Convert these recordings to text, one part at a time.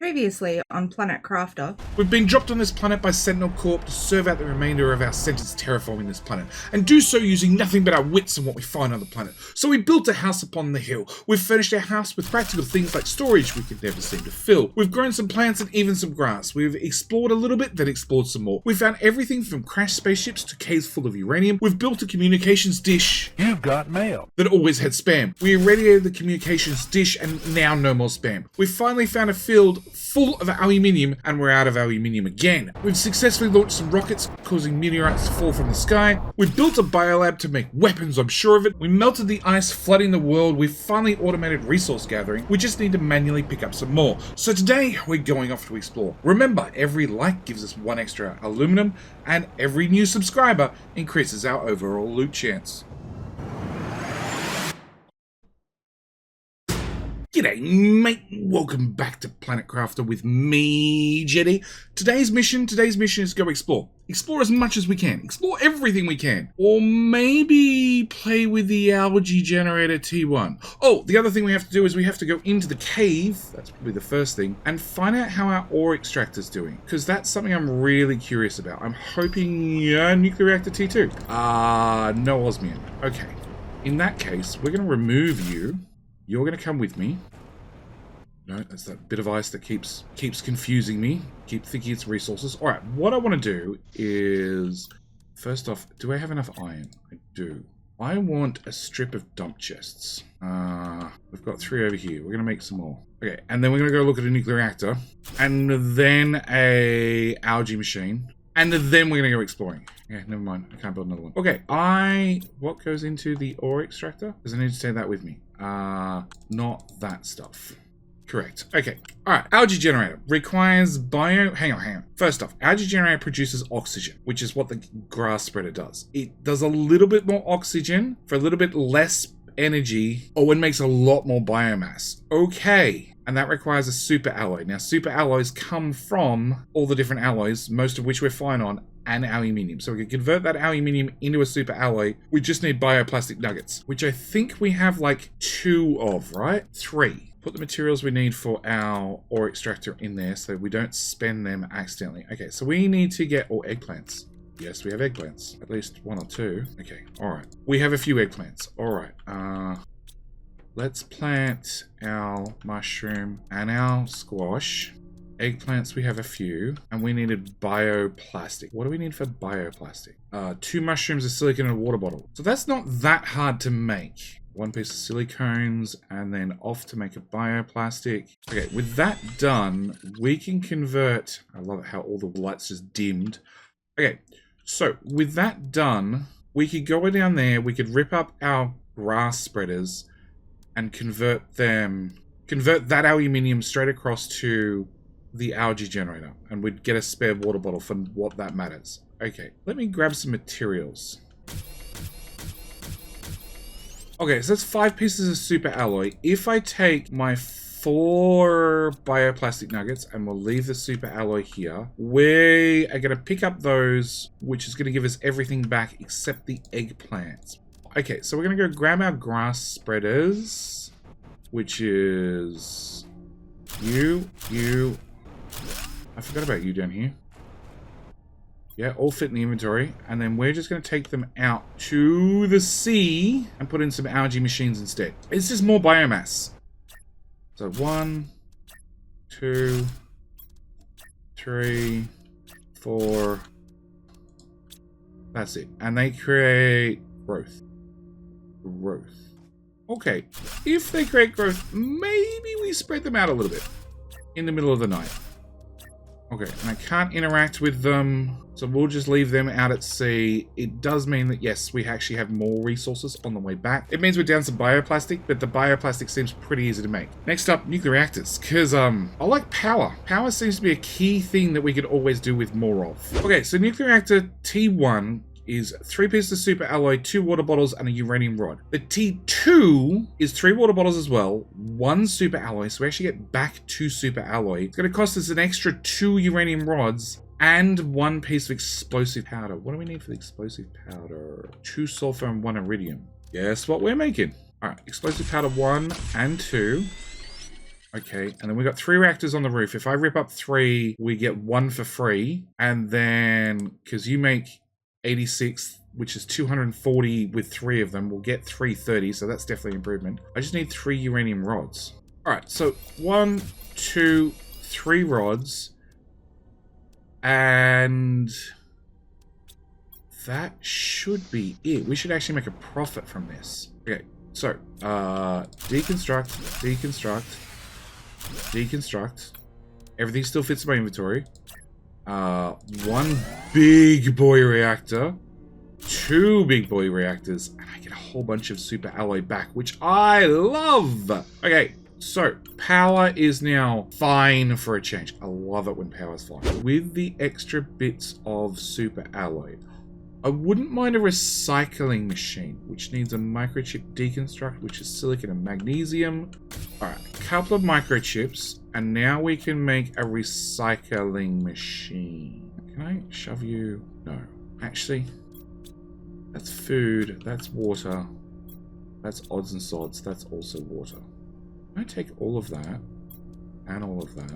Previously on Planet Crafter. We've been dropped on this planet by Sentinel Corp to serve out the remainder of our sentence terraforming this planet, and do so using nothing but our wits and what we find on the planet. So we built a house upon the hill. We've furnished our house with practical things like storage we could never seem to fill. We've grown some plants and even some grass. We've explored a little bit, then explored some more. We found everything from crashed spaceships to caves full of uranium. We've built a communications dish. You've got mail. That always had spam. We irradiated the communications dish and now no more spam. We've finally found a field full of aluminium and we're out of aluminium again. We've successfully launched some rockets causing meteorites to fall from the sky. We've built a biolab to make weapons, I'm sure of it. We melted the ice flooding the world. We've finally automated resource gathering. We just need to manually pick up some more. So today we're going off to explore. Remember, every like gives us 1 extra aluminum and every new subscriber increases our overall loot chance. G'day mate, welcome back to Planet Crafter with me, Jetty. Today's mission is go explore. Explore as much as we can. Explore everything we can. Or maybe play with the Algae Generator T1. Oh, the other thing we have to do is we have to go into the cave, that's probably the first thing, and find out how our ore extractor's doing. Because that's something I'm really curious about. I'm hoping, nuclear reactor T2. No osmium. Okay. In that case, we're going to remove you. You're going to come with me. No, that's that bit of ice that keeps confusing me. Keep thinking it's resources. Alright, what I want to do is... First off, do I have enough iron? I do. I want a strip of dump chests. We've got 3 over here. We're going to make some more. Okay, and then we're going to go look at a nuclear reactor. And then a algae machine. And then we're going to go exploring. Yeah, never mind. I can't build another one. Okay, what goes into the ore extractor? Because I need to take that with me. Not that stuff. Correct. Okay. Alright. Algae Generator requires Hang on. First off, Algae Generator produces oxygen, which is what the grass spreader does. It does a little bit more oxygen for a little bit less energy. Oh, and makes a lot more biomass. Okay. And that requires a super alloy. Now, super alloys come from all the different alloys, most of which we're fine on, and aluminium. So we can convert that aluminium into a super alloy. We just need bioplastic nuggets, which I think we have like 2 of, right? 3. Put the materials we need for our ore extractor in there so we don't spend them accidentally. Okay, so we need to get all eggplants. Yes, we have eggplants. At least 1 or 2. Okay, alright. We have a few eggplants. Alright, let's plant our mushroom and our squash. Eggplants, we have a few. And we needed bioplastic. What do we need for bioplastic? 2 mushrooms, a silicone, and a water bottle. So that's not that hard to make. 1 piece of silicones, and then off to make a bioplastic. Okay, with that done, we can convert... I love it how all the lights just dimmed. Okay, so with that done, we could go down there, we could rip up our grass spreaders and convert that aluminium straight across to the algae generator, and we'd get a spare water bottle for what that matters. Okay, let me grab some materials. Okay, so that's 5 pieces of super alloy. If I take my 4 bioplastic nuggets, and we'll leave the super alloy here, we are going to pick up those, which is going to give us everything back except the eggplants. Okay, so we're going to go grab our grass spreaders, which is you. I forgot about you down here. Yeah, all fit in the inventory. And then we're just going to take them out to the sea and put in some algae machines instead. It's just more biomass. So 1, 2, 3, 4. That's it. And they create growth. Okay, if they create growth, maybe we spread them out a little bit in the middle of the night. Okay, and I can't interact with them, so we'll just leave them out at sea. It does mean that, yes, we actually have more resources on the way back. It means we're down some bioplastic, but the bioplastic seems pretty easy to make. Next up, nuclear reactors, because I like power. Power seems to be a key thing that we could always do with more of. Okay, so nuclear reactor T1 is 3 pieces of super alloy, 2 water bottles, and a uranium rod. The T2 is 3 water bottles as well, 1 super alloy, so we actually get back 2 super alloy. It's going to cost us an extra 2 uranium rods and 1 piece of explosive powder. What do we need for the explosive powder? 2 sulfur and 1 iridium. Guess what we're making? Alright, explosive powder 1 and 2. Okay, and then we got 3 reactors on the roof. If I rip up 3, we get 1 for free. And then, because you make 86, which is 240 with 3 of them, we'll get 330, so that's definitely an improvement. I just need 3 uranium rods. Alright, so 1, 2, 3 rods. And that should be it. We should actually make a profit from this. Okay, so, deconstruct, deconstruct. Deconstruct. Everything still fits in my inventory. 1 big boy reactor. 2 big boy reactors. And I get a whole bunch of super alloy back, which I love. Okay, so power is now fine for a change. I love it when power's fine. With the extra bits of super alloy, I wouldn't mind a recycling machine, which needs a microchip deconstruct, which is silicon and magnesium. Alright, a couple of microchips, and now we can make a recycling machine. Can I shove you? No. Actually, that's food, that's water, that's odds and sods, that's also water. Can I take all of that, and all of that?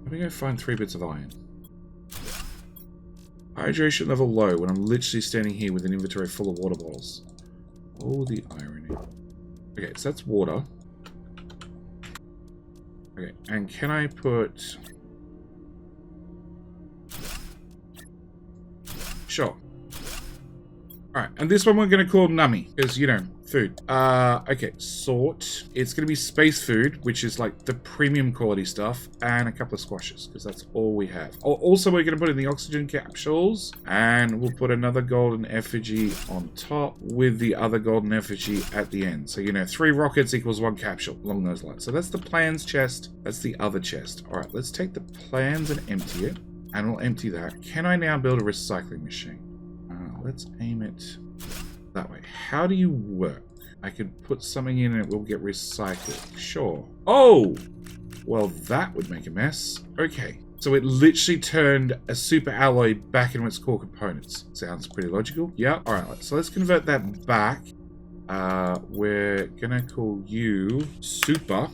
Let me go find 3 bits of iron. Hydration level low when I'm literally standing here with an inventory full of water bottles. Oh, the irony. Okay, so that's water. Okay, and can I put... Sure. Alright, and this one we're going to call Nummy, because, you know, food. Okay, sort. It's going to be space food, which is like the premium quality stuff, and a couple of squashes, because that's all we have. Oh, also, we're going to put in the oxygen capsules, and we'll put another golden effigy on top with the other golden effigy at the end. So, you know, 3 rockets equals 1 capsule, along those lines. So that's the plans chest. That's the other chest. Alright, let's take the plans and empty it, and we'll empty that. Can I now build a recycling machine? Let's aim it that way. How do you work? I could put something in and it will get recycled. Sure. Oh! Well, that would make a mess. Okay. So it literally turned a super alloy back into its core components. Sounds pretty logical. Yeah. Alright, so let's convert that back. We're gonna call you super.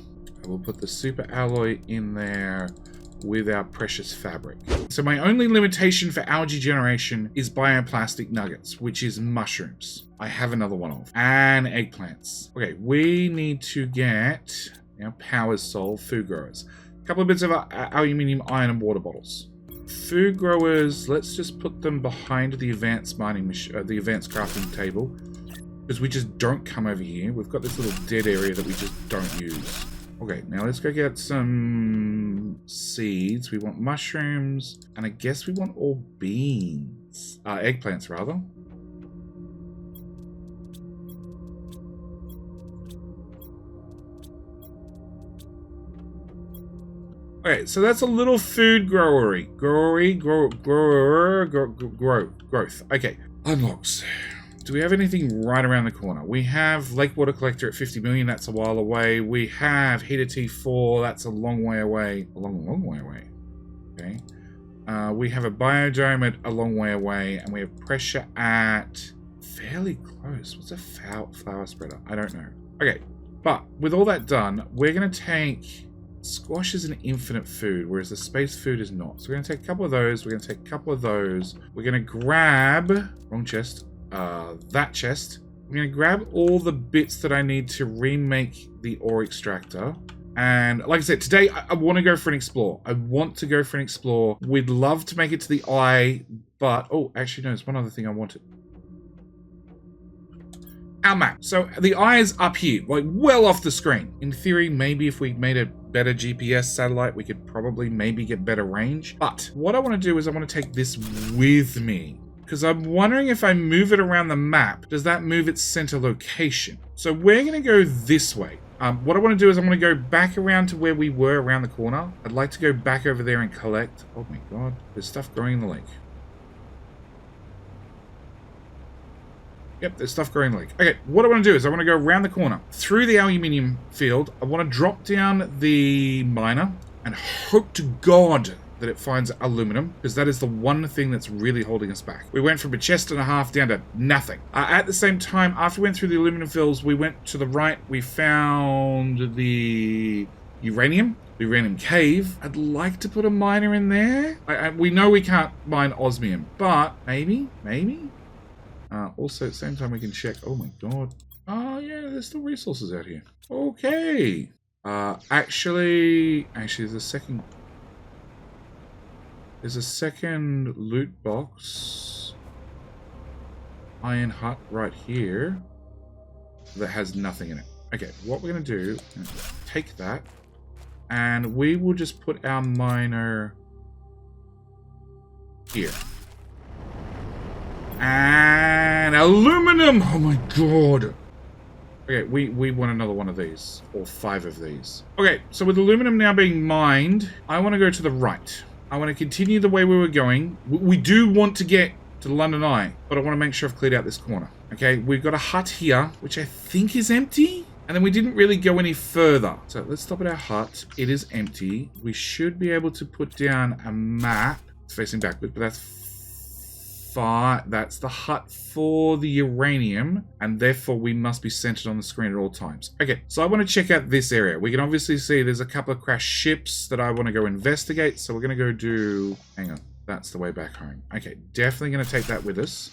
I will put the super alloy in there with our precious fabric. So my only limitation for algae generation is bioplastic nuggets, which is mushrooms. I have another one of. And eggplants. Okay, we need to get our powers solved, food growers. A couple of bits of aluminium, iron, and water bottles. Food growers, let's just put them behind the advanced mining machine, the advanced crafting table, because we just don't come over here. We've got this little dead area that we just don't use. Okay, now let's go get some seeds. We want mushrooms, and I guess we want all beans. Eggplants, rather. Okay, so that's a little food growth. Okay, unlocks. Do we have anything right around the corner? We have Lake Water Collector at 50 million, that's a while away. We have Heater T4, that's a long way away. A long way away. Okay. We have a Biodome at a long way away, and we have pressure at fairly close. What's a flower spreader? I don't know. Okay, but with all that done, we're going to take... Squash is an infinite food, whereas the space food is not. So we're going to take a couple of those. We're going to take a couple of those. We're going to grab... Wrong chest. That chest. I'm going to grab all the bits that I need to remake the ore extractor. And like I said, today I want to go for an explore. I want to go for an explore. We'd love to make it to the eye, but... Oh, actually, no, there's one other thing I wanted. Our map. So the eye is up here, like well off the screen. In theory, maybe if we made a better GPS satellite, we could probably maybe get better range. But what I want to do is I want to take this with me, because I'm wondering if I move it around the map, does that move its center location? So we're going to go this way. What I want to do is I'm going to go back around to where we were around the corner. I'd like to go back over there and collect. Oh my god, there's stuff growing in the lake. Yep, there's stuff growing in the lake. Okay, what I want to do is I want to go around the corner through the aluminium field. I want to drop down the miner and hope to God that it finds aluminum, because that is the one thing that's really holding us back. We went from a chest and a half down to nothing. At the same time, after we went through the aluminum fields, we went to the right, we found the uranium. the uranium cave. I'd like to put a miner in there. We know we can't mine osmium, but maybe. Also, at the same time, we can check. Oh my god. Oh yeah, there's still resources out here. Okay. Actually, there's a second. There's a second loot box. Iron hut right here that has nothing in it. Okay, what we're going to do, take that, and we will just put our miner here. And aluminum! Oh my god! Okay, we want another one of these, or 5 of these. Okay, so with aluminum now being mined, I want to go to the right. I want to continue the way we were going. We do want to get to the London Eye, but I want to make sure I've cleared out this corner. Okay, we've got a hut here, which I think is empty. And then we didn't really go any further. So let's stop at our hut. It is empty. We should be able to put down a map. It's facing backwards, but that's far. That's the hut for the uranium, and therefore we must be centered on the screen at all times. Okay, so I want to check out this area. We can obviously see there's a couple of crashed ships that I want to go investigate. So we're going to go do... Hang on. That's the way back home. Okay, definitely going to take that with us.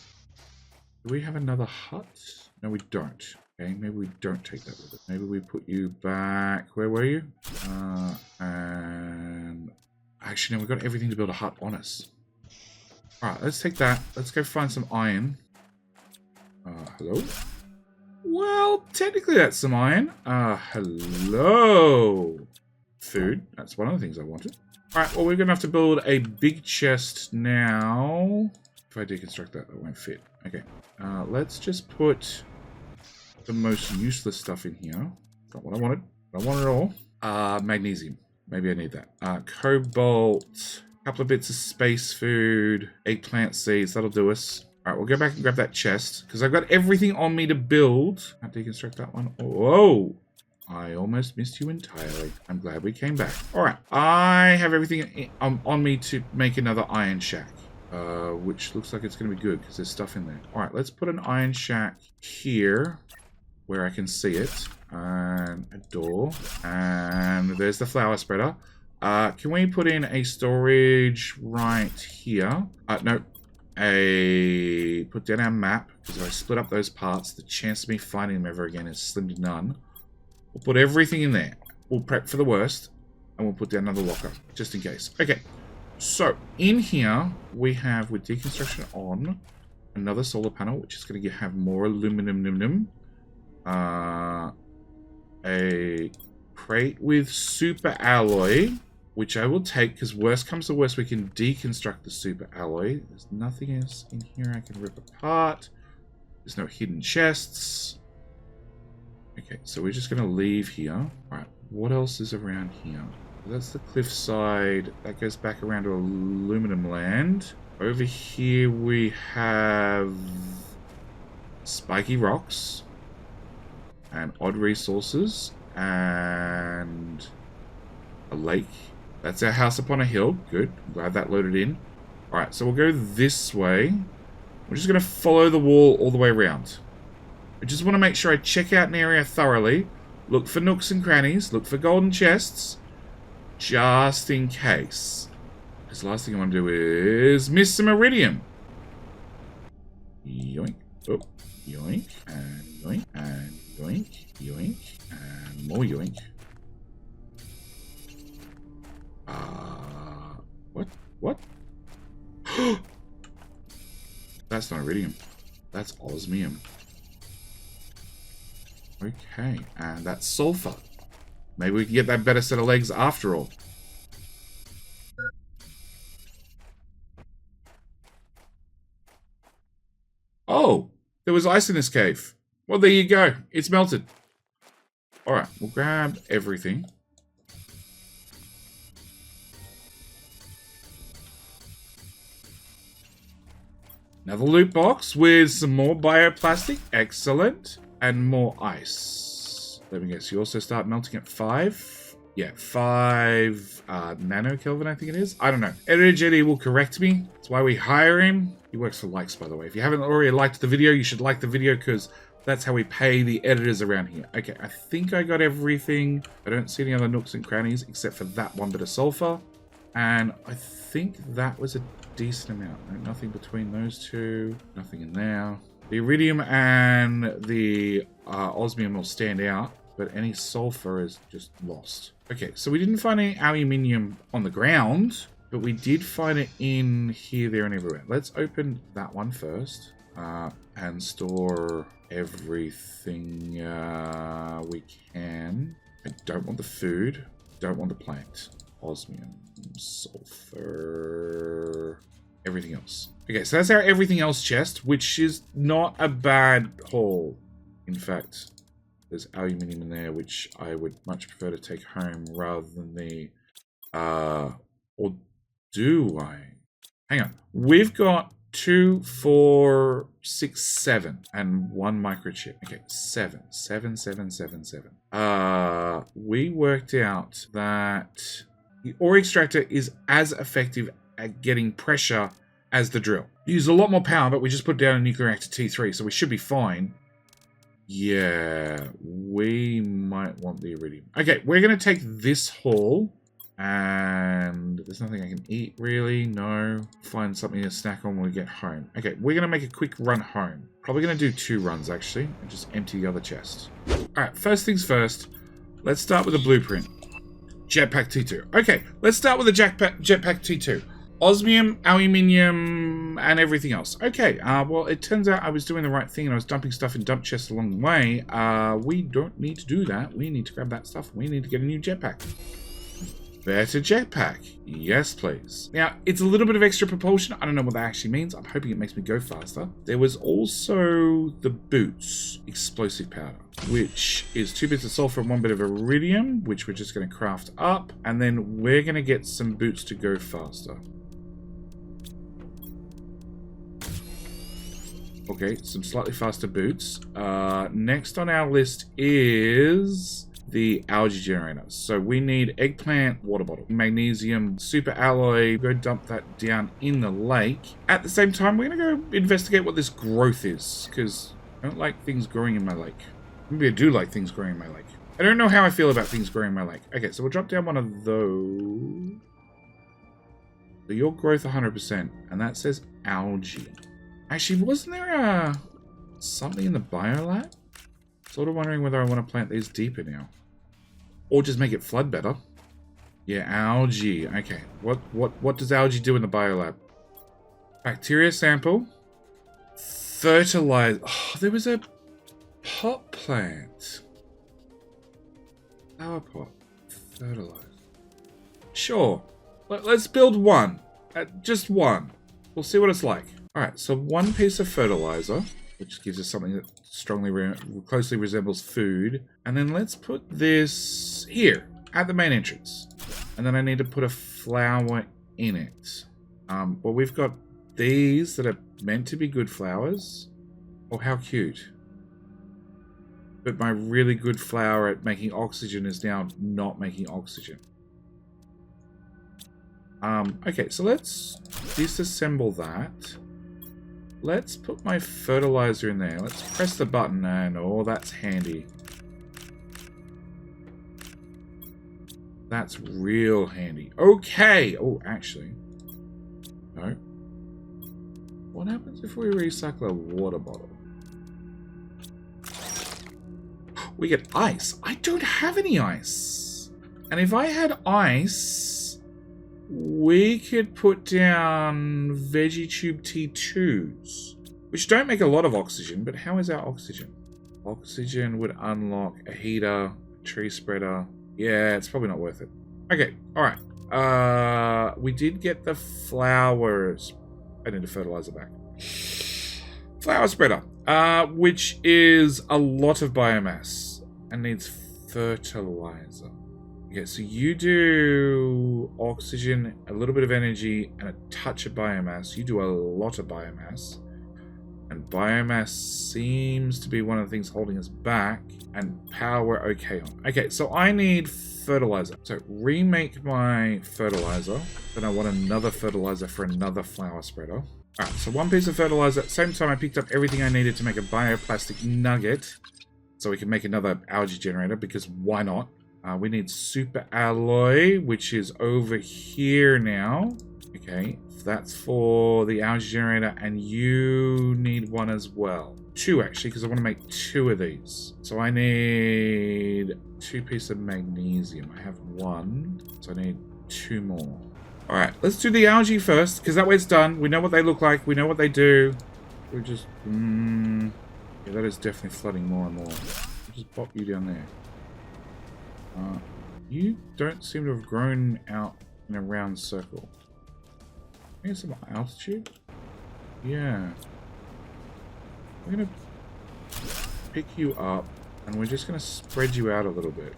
Do we have another hut? No, we don't. Okay, maybe we don't take that with us. Maybe we put you back. Where were you? And actually, no, we've got everything to build a hut on us. All right, let's take that. Let's go find some iron. Hello? Well, technically that's some iron. Hello. Food. That's one of the things I wanted. All right, well, we're going to have to build a big chest now. If I deconstruct that, that won't fit. Okay, let's just put the most useless stuff in here. Not what I wanted. I want it all. Magnesium. Maybe I need that. Cobalt. A couple of bits of space food. Eggplant seeds. That'll do us. All right, we'll go back and grab that chest because I've got everything on me to build. Can't deconstruct that one. Whoa. I almost missed you entirely. I'm glad we came back. All right. I have everything on me to make another iron shack. Which looks like it's going to be good because there's stuff in there. All right, let's put an iron shack here where I can see it. And a door. And there's the flower spreader. Can we put in a storage right here? No. Put down our map because if I split up those parts, the chance of me finding them ever again is slim to none. We'll put everything in there. We'll prep for the worst. And we'll put down another locker, just in case. Okay. So, in here, we have, with deconstruction on, another solar panel, which is going to have more aluminum. A crate with super alloy, which I will take, because worst comes to worst, we can deconstruct the super alloy. There's nothing else in here I can rip apart. There's no hidden chests. Okay, so we're just going to leave here. All right, what else is around here? That's the cliffside. That goes back around to aluminum land. Over here we have spiky rocks and odd resources and a lake. That's our house upon a hill. Good. I'm glad that loaded in. All right, so we'll go this way. We're just going to follow the wall all the way around. I just want to make sure I check out an area thoroughly. Look for nooks and crannies. Look for golden chests. Just in case. Because the last thing I want to do is miss some iridium. Yoink. Oh, yoink. And yoink. And yoink. Yoink. And more yoink. What? What? That's not iridium. That's osmium. Okay, and that's sulfur. Maybe we can get that better set of legs after all. Oh, there was ice in this cave. Well, there you go. It's melted. Alright, we'll grab everything. Another loot box with some more bioplastic. Excellent. And more ice. Let me guess, you also start melting at 5? Yeah, 5 nanokelvin, I think it is. I don't know. Editor Jetty will correct me. That's why we hire him. He works for likes, by the way. If you haven't already liked the video, you should like the video because That's how we pay the editors around here. Okay, I think I got everything. I don't see any other nooks and crannies except for that one bit of sulfur. And I think that was a decent amount. No, nothing between those two. Nothing in there. The iridium and the osmium will stand out, but any sulfur is just lost. Okay, so we didn't find any aluminium on the ground, but we did find it in here, there, and everywhere. Let's open that one first and store everything we can. I don't want the food. Don't want the plant. Osmium, sulfur, everything else. Okay, so that's our everything else chest, which is not a bad haul. In fact, there's aluminium in there, which I would much prefer to take home rather than the... or do I? Hang on. We've got 2, 4, 6, 7, and 1 microchip. Okay, 7. We worked out that the ore extractor is as effective at getting pressure as the drill. We use a lot more power, but we just put down a nuclear reactor T3, so we should be fine. Yeah, we might want the iridium. Okay, we're going to take this haul, and there's nothing I can eat, really. No. Find something to snack on when we get home. Okay, we're going to make a quick run home. Probably going to do 2 runs, actually, and just empty the other chest. Alright, first things first. Let's start with a blueprint. Jetpack T2. Okay, let's start with the jetpack T2. Osmium, aluminium, and everything else. Okay, well, it turns out I was doing the right thing and I was dumping stuff in dump chests along the way. We don't need to do that. We need to grab that stuff. We need to get a new jetpack. Better jetpack. Yes, please. Now, it's a little bit of extra propulsion. I don't know what that actually means. I'm hoping it makes me go faster. There was also the boots. Explosive powder, which is 2 bits of sulfur and 1 bit of iridium, which we're just going to craft up. And then we're going to get some boots to go faster. Okay, some slightly faster boots. Next on our list is the Algae Generator. So we need eggplant water bottle, magnesium super alloy. Go dump that down in the lake. At the same time, we're going to go investigate what this growth is, because I don't like things growing in my lake. Maybe I do like things growing in my lake. I don't know how I feel about things growing in my lake. Okay, so we'll drop down one of those. So your growth 100%, and that says algae. Actually, wasn't there something in the biolab? Sort of wondering whether I want to plant these deeper now. Or just make it flood better. Yeah, algae. Okay. What does algae do in the biolab? Bacteria sample. Fertilize. Oh, there was a pot plant. Flower pot. Fertilize. Sure. Let's build one. Just one. We'll see what it's like. Alright, so 1 piece of fertilizer, which gives us something that closely resembles food. And then let's put this here, at the main entrance. And then I need to put a flower in it. Well, we've got these that are meant to be good flowers. Oh, how cute. But my really good flower at making oxygen is now not making oxygen. Okay, so let's disassemble that. Let's put my fertilizer in there. Let's press the button and oh, that's handy. That's real handy. Okay. Oh, actually. No. What happens if we recycle a water bottle? We get ice. I don't have any ice. And if I had ice, we could put down veggie tube T2s, which don't make a lot of oxygen, but how is our oxygen? Oxygen would unlock a heater, a tree spreader. Yeah, it's probably not worth it. Okay, alright. We did get the flowers. I need a fertilizer back. Flower spreader, which is a lot of biomass and needs fertilizer. Okay, so you do oxygen, a little bit of energy, and a touch of biomass. You do a lot of biomass. And biomass seems to be one of the things holding us back. And power we're okay on. Okay, so I need fertilizer. So remake my fertilizer. Then I want another fertilizer for another flower spreader. Alright, so 1 piece of fertilizer. At the same time, I picked up everything I needed to make a bioplastic nugget. So we can make another algae generator, because why not? We need super alloy, which is over here now. Okay, that's for the algae generator, and you need one as well. 2, actually, because I want to make 2 of these. So I need 2 pieces of magnesium. I have 1, so I need 2 more. Alright, let's do the algae first, because that way it's done. We know what they look like. We know what they do. We're just... yeah, that is definitely flooding more and more. I'll just pop you down there. You don't seem to have grown out in a round circle. Maybe some altitude? Yeah. We're going to pick you up, and we're just going to spread you out a little bit.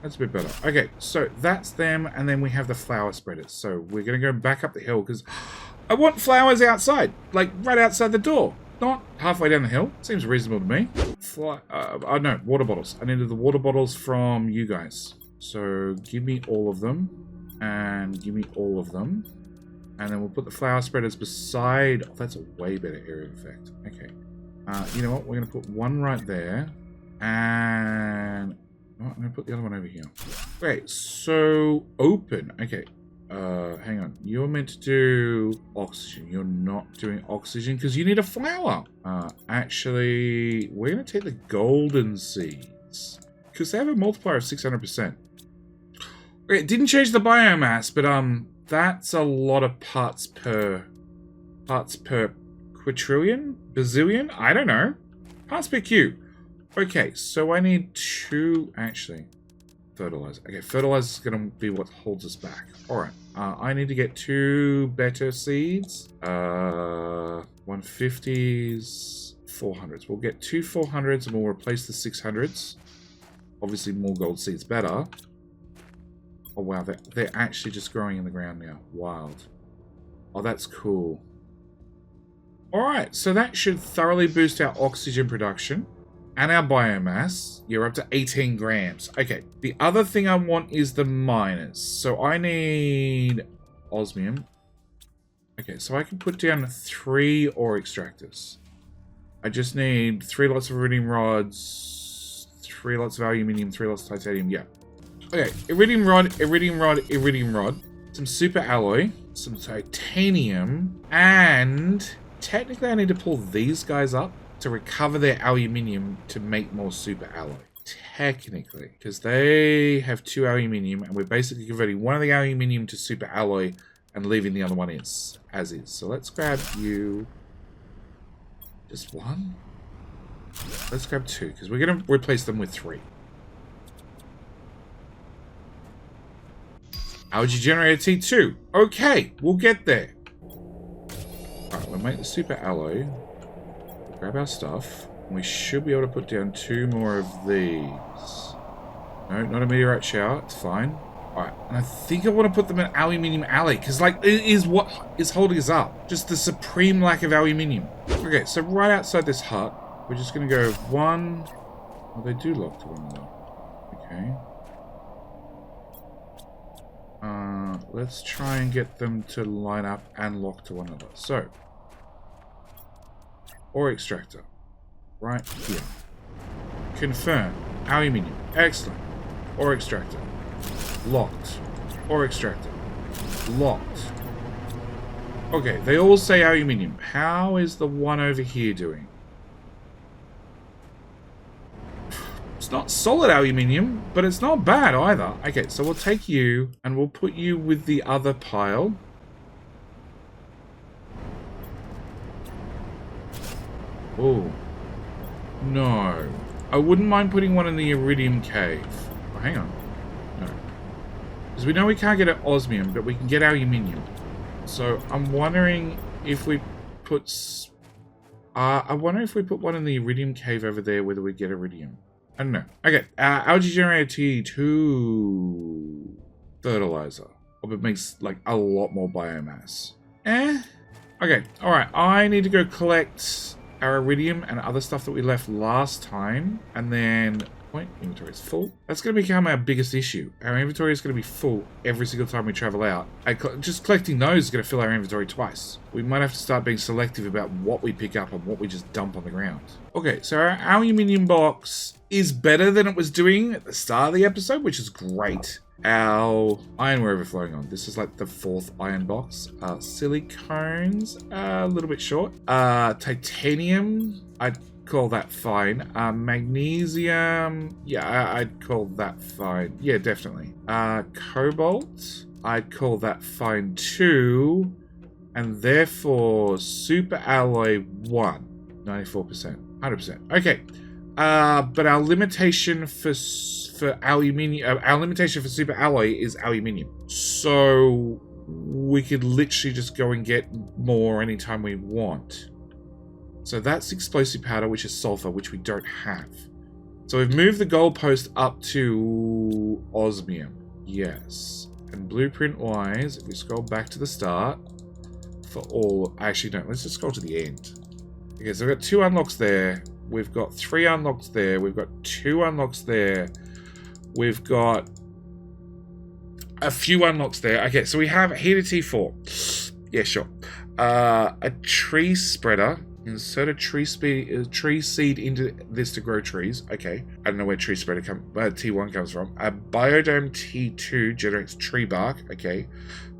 That's a bit better. Okay, so that's them, and then we have the flower spreaders. So we're going to go back up the hill, because I want flowers outside. Like, right outside the door. Not halfway down the hill. Seems reasonable to me. No, water bottles. I needed the water bottles from you guys. So give me all of them. And give me all of them. And then we'll put the flower spreaders beside... Oh, that's a way better area of effect. Okay. You know what? We're going to put one right there. And... Oh, I'm going to put the other one over here. Okay, so open. Okay. Hang on. You're meant to do oxygen. You're not doing oxygen because you need a flower. Actually, we're going to take the golden seeds because they have a multiplier of 600%. Okay, it didn't change the biomass, but that's a lot of parts per quadrillion, bazillion. I don't know. Parts per Q. Okay, so I need 2 actually. Fertilizer. Okay, fertilizer is going to be what holds us back. Alright, I need to get 2 better seeds. 150s, 400s. We'll get 2 400s and we'll replace the 600s. Obviously, more gold seeds better. Oh wow, they're actually just growing in the ground now. Wild. Oh, that's cool. Alright, so that should thoroughly boost our oxygen production. And our biomass, you're up to 18 grams. Okay, the other thing I want is the miners. So I need osmium. Okay, so I can put down 3 ore extractors. I just need 3 lots of iridium rods, 3 lots of aluminium, 3 lots of titanium. Yeah. Okay, iridium rod, iridium rod, iridium rod. Some super alloy, some titanium, and technically I need to pull these guys up to recover their aluminium to make more super alloy. Technically, because they have 2 aluminium, and we're basically converting one of the aluminium to super alloy and leaving the other one as is. So let's grab you. Just 1? Let's grab 2, because we're going to replace them with 3. Algae Generator T2. Okay, we'll get there. Alright, we'll make the super alloy. Grab our stuff. We should be able to put down 2 more of these. No, not a meteorite shower. It's fine. Alright, and I think I want to put them in aluminium alley, because, like, it is what is holding us up. Just the supreme lack of aluminium. Okay, so right outside this hut, we're just going to go 1... Oh, they do lock to one another. Okay. Let's try and get them to line up and lock to one another. So... Ore extractor. Right here. Confirm. Aluminium. Excellent. Ore extractor. Locked. Ore extractor. Locked. Okay, they all say aluminium. How is the one over here doing? It's not solid aluminium, but it's not bad either. Okay, so we'll take you and we'll put you with the other pile. Oh, no. I wouldn't mind putting one in the iridium cave. Oh, hang on. No. Because we know we can't get an osmium, but we can get aluminium. So I'm wondering if we put... I wonder if we put one in the iridium cave over there, whether we get iridium. I don't know. Okay, Algae Generator T2 fertilizer. Hope it makes, like, a lot more biomass. Okay, alright. I need to go collect... our iridium and other stuff that we left last time, and then Point, inventory is full. That's going to become our biggest issue. Our inventory is going to be full every single time we travel out. Just collecting those is going to fill our inventory twice. We might have to start being selective about what we pick up and what we just dump on the ground. Okay, so our aluminium box is better than it was doing at the start of the episode, which is great. Our iron we're overflowing on. This is like the 4th iron box. Silicones, a little bit short. Titanium, I'd call that fine. Magnesium, yeah, I'd call that fine. Yeah, definitely. Cobalt, I'd call that fine too. And therefore, super alloy 1, 94%, 100%. Okay. But our limitation for aluminium, our limitation for super alloy is aluminium. So we could literally just go and get more anytime we want. So that's explosive powder, which is sulfur, which we don't have. So we've moved the goalpost up to osmium. Yes. And blueprint-wise, if we scroll back to the start, for all... Actually, no, let's just scroll to the end. Okay, so we've got 2 unlocks there. We've got 3 unlocks there. We've got 2 unlocks there. We've got a few unlocks there. Okay, so we have a heater T4. Yeah, sure. A tree spreader. Insert a tree seed into this to grow trees. Okay. I don't know where tree spreader T1 comes from. A biodome T2 generates tree bark. Okay.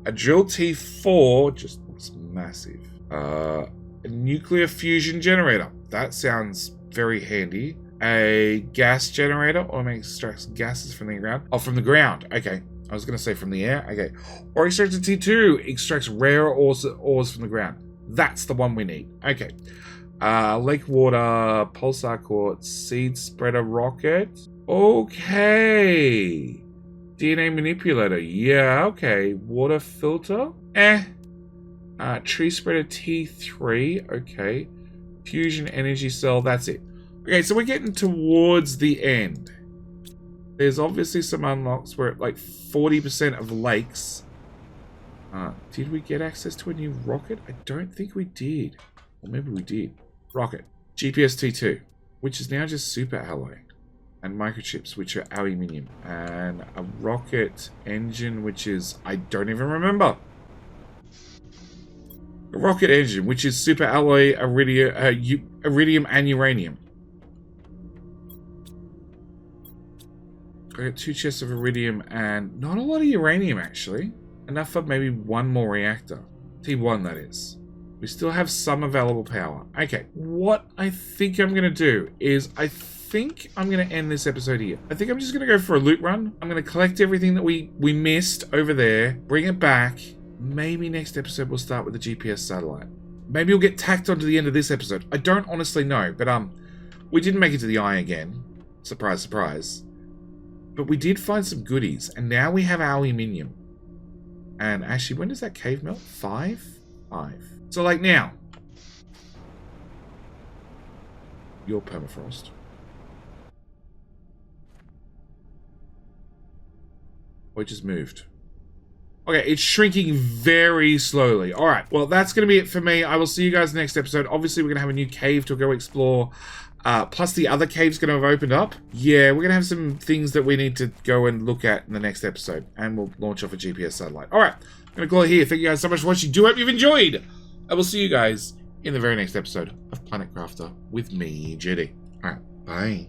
A drill T4 just looks massive. A nuclear fusion generator. That sounds very handy. A gas generator or extracts gases from the ground. Oh, from the ground. Okay. I was going to say from the air. Okay. Or extractor T2 extracts rare ores from the ground. That's the one we need. Okay. Lake water, pulsar quartz, seed spreader rocket. Okay. DNA manipulator. Yeah, okay. Water filter. Tree spreader T3. Okay. Fusion energy cell. That's it. Okay, so we're getting towards the end. There's obviously some unlocks. We're at like 40% of lakes. Did we get access to a new rocket? I don't think we did. Or maybe we did. Rocket. GPS T2, which is now just super alloy. And microchips, which are aluminium. And a rocket engine, which is... I don't even remember. A rocket engine, which is super alloy, iridium and uranium. I got 2 chests of iridium and not a lot of uranium, actually. Enough for maybe 1 more reactor. T1, that is. We still have some available power. Okay, what I think I'm going to do is I think I'm going to end this episode here. I think I'm just going to go for a loot run. I'm going to collect everything that we missed over there, bring it back. Maybe next episode we'll start with the GPS satellite. Maybe it'll get tacked onto the end of this episode. I don't honestly know, but we didn't make it to the eye again. Surprise, surprise. But we did find some goodies, and now we have aluminium. And actually, when does that cave melt? 5? 5. So, like now. Your permafrost. Oh, it just moved. Okay, it's shrinking very slowly. All right, well, that's going to be it for me. I will see you guys next episode. Obviously, we're going to have a new cave to go explore. Plus the other cave's going to have opened up. Yeah, we're going to have some things that we need to go and look at in the next episode. And we'll launch off a GPS satellite. All right, I'm going to call it here. Thank you guys so much for watching. Do hope you've enjoyed. I will see you guys in the very next episode of Planet Crafter with me, Jetty. All right, bye.